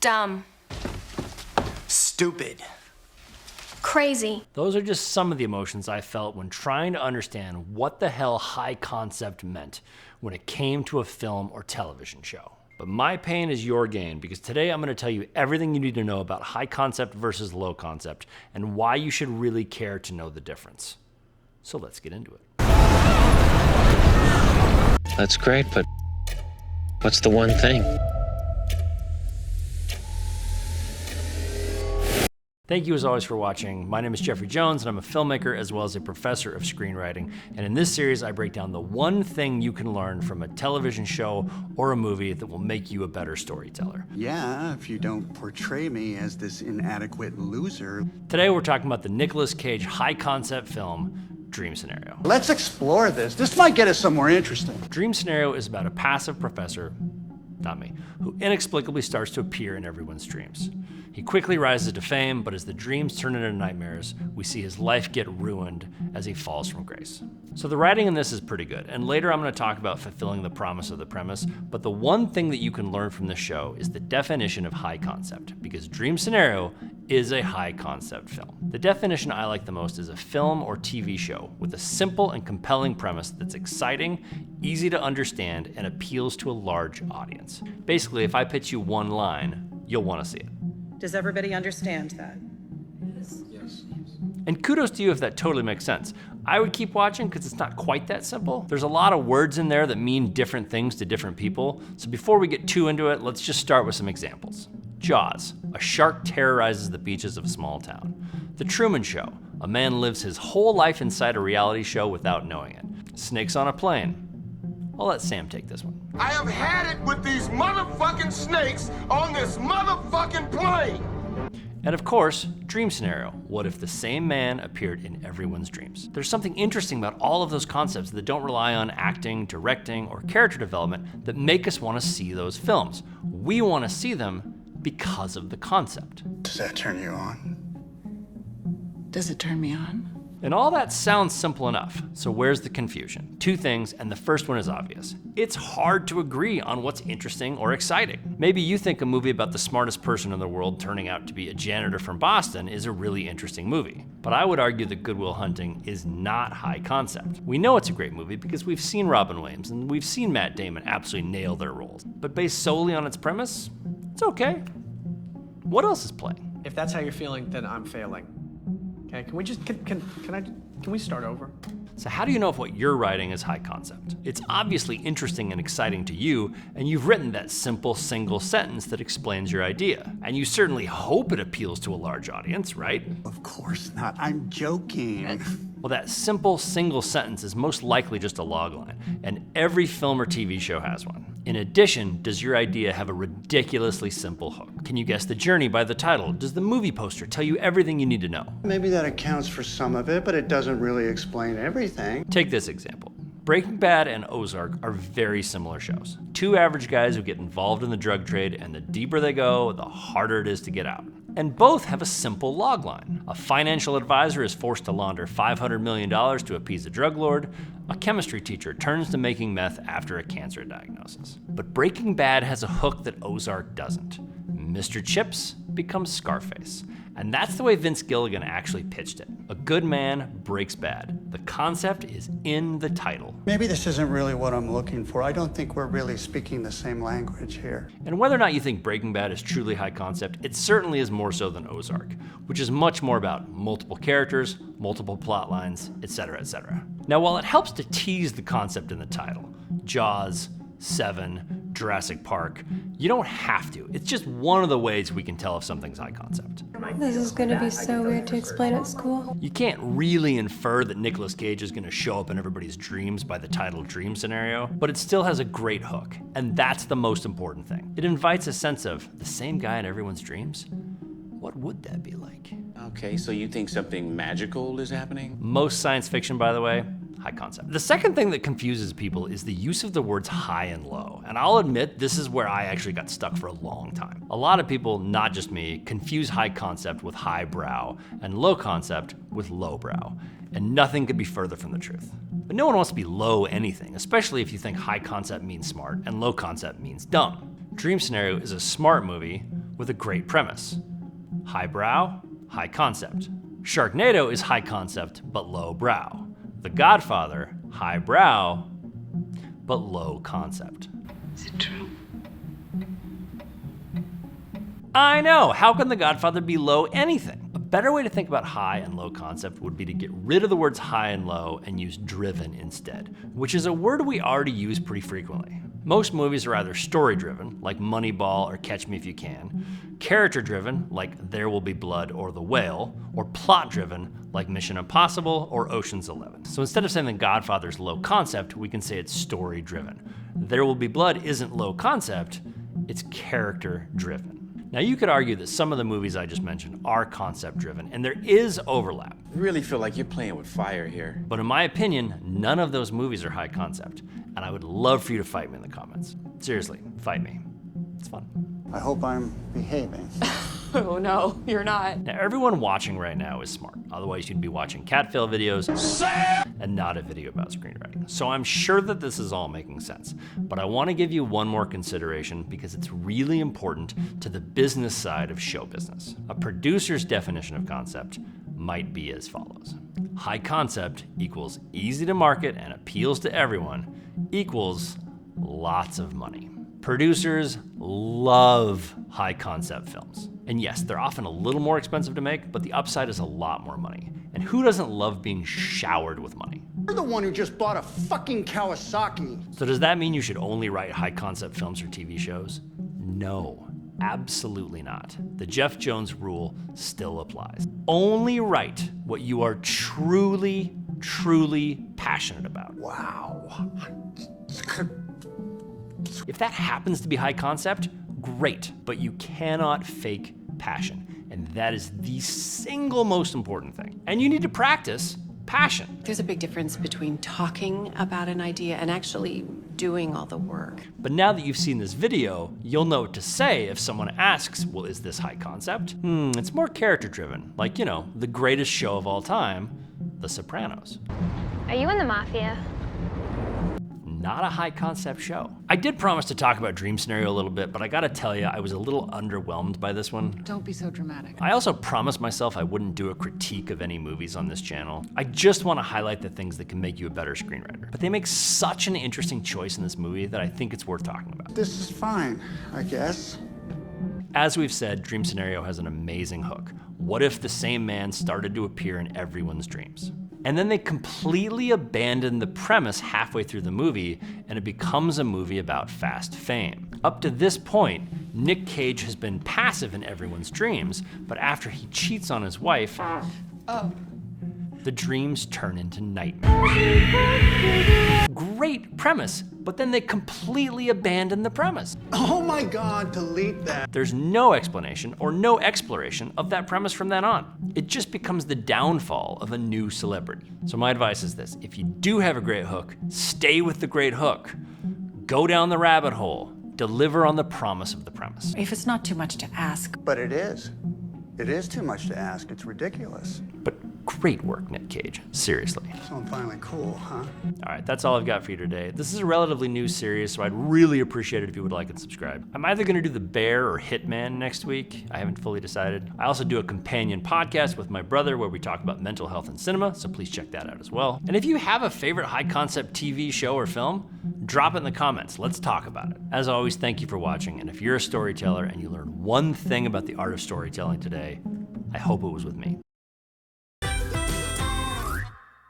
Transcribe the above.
Dumb. Stupid. Crazy. Those are just some of the emotions I felt when trying to understand what the hell high concept meant when it came to a film or television show. But my pain is your gain, because today I'm going to tell you everything you need to know about high concept versus low concept and why you should really care to know the difference. So let's get into it. That's great, but what's the one thing? Thank you as always for watching. My name is Jeffrey Jones and I'm a filmmaker as well as a professor of screenwriting. And in this series, I break down the one thing you can learn from a television show or a movie that will make you a better storyteller. Yeah, if you don't portray me as this inadequate loser. Today, we're talking about the Nicolas Cage high concept film, Dream Scenario. Let's explore this. This might get us somewhere interesting. Dream Scenario is about a passive professor, not me, who inexplicably starts to appear in everyone's dreams. He quickly rises to fame, but as the dreams turn into nightmares, we see his life get ruined as he falls from grace. So the writing in this is pretty good, and later I'm going to talk about fulfilling the promise of the premise, but the one thing that you can learn from this show is the definition of high concept, because Dream Scenario is a high concept film. The definition I like the most is a film or TV show with a simple and compelling premise that's exciting, easy to understand, and appeals to a large audience. Basically, if I pitch you one line, you'll want to see it. Does everybody understand that? Yes. And kudos to you if that totally makes sense. I would keep watching because it's not quite that simple. There's a lot of words in there that mean different things to different people. So before we get too into it, let's just start with some examples. Jaws, a shark terrorizes the beaches of a small town. The Truman Show, a man lives his whole life inside a reality show without knowing it. Snakes on a plane. I'll let Sam take this one. I have had it with these motherfucking snakes on this motherfucking plane. And of course, Dream Scenario. What if the same man appeared in everyone's dreams? There's something interesting about all of those concepts that don't rely on acting, directing, or character development that make us want to see those films. We want to see them because of the concept. Does that turn you on? Does it turn me on? And all that sounds simple enough, so where's the confusion? Two things, and the first one is obvious. It's hard to agree on what's interesting or exciting. Maybe you think a movie about the smartest person in the world turning out to be a janitor from Boston is a really interesting movie. But I would argue that Good Will Hunting is not high concept. We know it's a great movie because we've seen Robin Williams and we've seen Matt Damon absolutely nail their roles. But based solely on its premise, it's okay. What else is playing? If that's how you're feeling, then I'm failing. Okay, can we just, can we start over? So how do you know if what you're writing is high concept? It's obviously interesting and exciting to you, and you've written that simple single sentence that explains your idea. And you certainly hope it appeals to a large audience, right? Of course not. I'm joking. Well, that simple single sentence is most likely just a logline, and every film or TV show has one. In addition, does your idea have a ridiculously simple hook? Can you guess the journey by the title? Does the movie poster tell you everything you need to know? Maybe that accounts for some of it, but it doesn't really explain everything. Take this example. Breaking Bad and Ozark are very similar shows. Two average guys who get involved in the drug trade, and the deeper they go, the harder it is to get out. And both have a simple logline. A financial advisor is forced to launder $500 million to appease a drug lord. A chemistry teacher turns to making meth after a cancer diagnosis. But Breaking Bad has a hook that Ozark doesn't. Mr. Chips becomes Scarface. And that's the way Vince Gilligan actually pitched it. A good man breaks bad. The concept is in the title. Maybe this isn't really what I'm looking for. I don't think we're really speaking the same language here. And whether or not you think Breaking Bad is truly high concept, it certainly is more so than Ozark, which is much more about multiple characters, multiple plot lines, etc., etc. Now, while it helps to tease the concept in the title, Jaws, Seven, Jurassic Park, you don't have to. It's just one of the ways we can tell if something's high concept. This is gonna be so weird to explain at school. You can't really infer that Nicolas Cage is gonna show up in everybody's dreams by the title Dream Scenario, but it still has a great hook, and that's the most important thing. It invites a sense of the same guy in everyone's dreams. What would that be like? Okay, so you think something magical is happening? Most science fiction, by the way, high concept. The second thing that confuses people is the use of the words high and low. And I'll admit, this is where I actually got stuck for a long time. A lot of people, not just me, confuse high concept with high brow and low concept with low brow. And nothing could be further from the truth. But no one wants to be low anything, especially if you think high concept means smart and low concept means dumb. Dream Scenario is a smart movie with a great premise. Highbrow, high concept. Sharknado is high concept but low brow. The Godfather, highbrow but low concept. Is it true? I know, how can The Godfather be low anything? A better way to think about high and low concept would be to get rid of the words high and low and use driven instead, which is a word we already use pretty frequently. Most movies are either story-driven, like Moneyball or Catch Me If You Can, character-driven, like There Will Be Blood or The Whale, or plot-driven, like Mission Impossible or Ocean's 11. So instead of saying The Godfather's low concept, we can say it's story-driven. There Will Be Blood isn't low concept, it's character-driven. Now you could argue that some of the movies I just mentioned are concept-driven, and there is overlap. I really feel like you're playing with fire here. But in my opinion, none of those movies are high concept, and I would love for you to fight me in the comments. Seriously, fight me. It's fun. I hope I'm behaving. Oh no, you're not. Now everyone watching right now is smart, otherwise you'd be watching cat fail videos and not a video about screenwriting. So I'm sure that this is all making sense, but I want to give you one more consideration because it's really important to the business side of show business. A producer's definition of concept might be as follows. High concept equals easy to market and appeals to everyone equals lots of money. Producers love high concept films. And yes, they're often a little more expensive to make, but the upside is a lot more money. And who doesn't love being showered with money? You're the one who just bought a fucking Kawasaki. So does that mean you should only write high concept films or TV shows? No, absolutely not. The Jeff Jones rule still applies. Only write what you are truly, truly passionate about. Wow. If that happens to be high concept, great, but you cannot fake passion. And that is the single most important thing. And you need to practice passion. There's a big difference between talking about an idea and actually doing all the work. But now that you've seen this video, you'll know what to say if someone asks, well, is this high concept? It's more character driven, like, you know, the greatest show of all time, The Sopranos. Are you in the mafia? Not a high concept show. I did promise to talk about Dream Scenario a little bit, but I gotta tell you, I was a little underwhelmed by this one. Don't be so dramatic. I also promised myself I wouldn't do a critique of any movies on this channel. I just want to highlight the things that can make you a better screenwriter. But they make such an interesting choice in this movie that I think it's worth talking about. This is fine, I guess. As we've said, Dream Scenario has an amazing hook. What if the same man started to appear in everyone's dreams? And then they completely abandon the premise halfway through the movie, and it becomes a movie about fast fame. Up to this point, Nic Cage has been passive in everyone's dreams, but after he cheats on his wife, the dreams turn into nightmares. Great premise, but then they completely abandon the premise. Oh my God, delete that. There's no explanation or no exploration of that premise from then on. It just becomes the downfall of a new celebrity. So my advice is this: if you do have a great hook, stay with the great hook. Go down the rabbit hole. Deliver on the promise of the premise. If it's not too much to ask. But it is. It is too much to ask. It's ridiculous. But great work, Nic Cage. Seriously. So I'm finally cool, huh? All right, that's all I've got for you today. This is a relatively new series, so I'd really appreciate it if you would like and subscribe. I'm either gonna do The Bear or Hitman next week. I haven't fully decided. I also do a companion podcast with my brother where we talk about mental health and cinema, so please check that out as well. And if you have a favorite high concept TV show or film, drop it in the comments. Let's talk about it. As always, thank you for watching, and if you're a storyteller and you learned one thing about the art of storytelling today, I hope it was with me.